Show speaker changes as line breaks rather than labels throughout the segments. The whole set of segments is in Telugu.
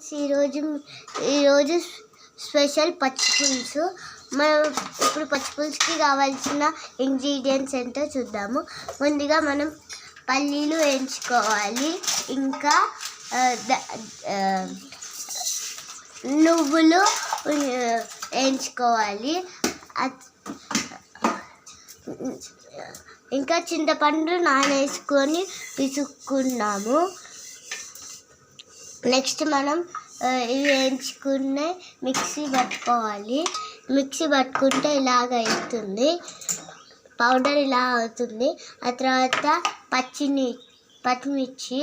ఫ్రెండ్స్, ఈరోజు స్పెషల్ పచ్చి పులుసు. మనం ఇప్పుడు పచ్చి పులుసుకి కావాల్సిన ఇంగ్రీడియంట్స్ ఏంటో చూద్దాము. ముందుగా మనం పల్లీలు వేయించుకోవాలి, ఇంకా నువ్వులు వేయించుకోవాలి, ఇంకా చింతపండు నానేసుకొని పిసుక్కున్నాము. నెక్స్ట్ మనం ఇవి వేయించుకున్న మిక్సీ పట్టుకోవాలి. మిక్సీ పట్టుకుంటే ఇలాగ అవుతుంది, పౌడర్ ఇలా అవుతుంది. ఆ తర్వాత పచ్చిమిర్చి,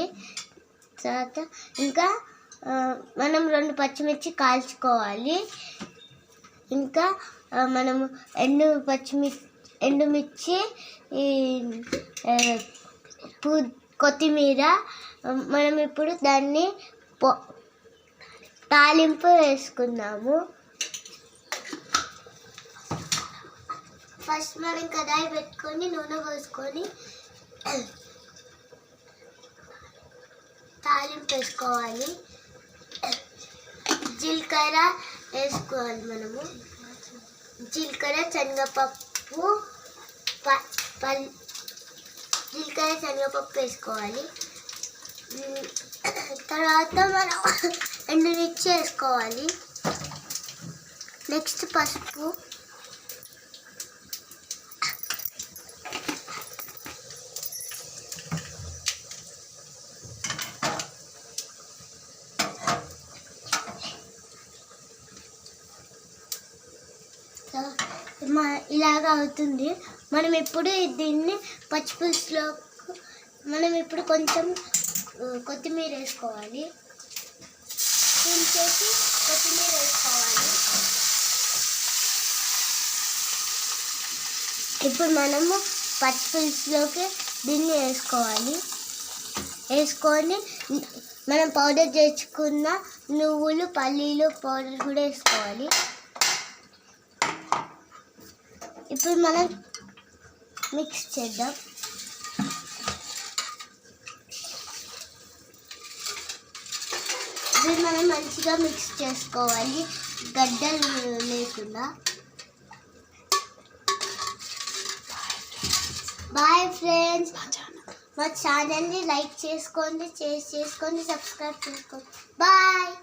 తర్వాత ఇంకా మనం 2 పచ్చిమిర్చి కాల్చుకోవాలి. ఇంకా మనము ఎండుమిర్చి, కొత్తిమీర. మనం ఇప్పుడు దాన్ని తాలింపు వేసుకుందాము. ఫస్ట్ మనం కడాయి పెట్టుకొని నూనె పోసుకొని తాలింపు వేసుకోవాలి. జీలకర్ర వేసుకోవాలి. మనము జీలకర్ర, శనగపప్పు వేసుకోవాలి. తర్వాత మనం ఎండుమిర్చి వేసుకోవాలి. నెక్స్ట్ పసుపు, ఇలాగ అవుతుంది. మనం ఇప్పుడు దీన్ని పచ్చి పులుసులో మనం ఇప్పుడు కొంచెం కొత్తిమీర వేసుకోవాలి. కొత్తిమీర వేసుకోవాలి. ఇప్పుడు మనము పచ్చి పులుసులోకి దీన్ని వేసుకొని మనం పౌడర్ చేసుకున్న నువ్వులు, పల్లీలు పౌడర్ కూడా వేసుకోవాలి. ఇప్పుడు మనం మిక్స్ చేద్దాం. ఇది మనం మంచిగా మిక్స్ చేసుకోవాలి, గడ్డలు లేకుండా. బాయ్ ఫ్రెండ్స్, మా ఛానల్ని లైక్ చేసుకోండి, షేర్ చేసుకోండి, సబ్స్క్రైబ్ చేసుకోండి. బాయ్.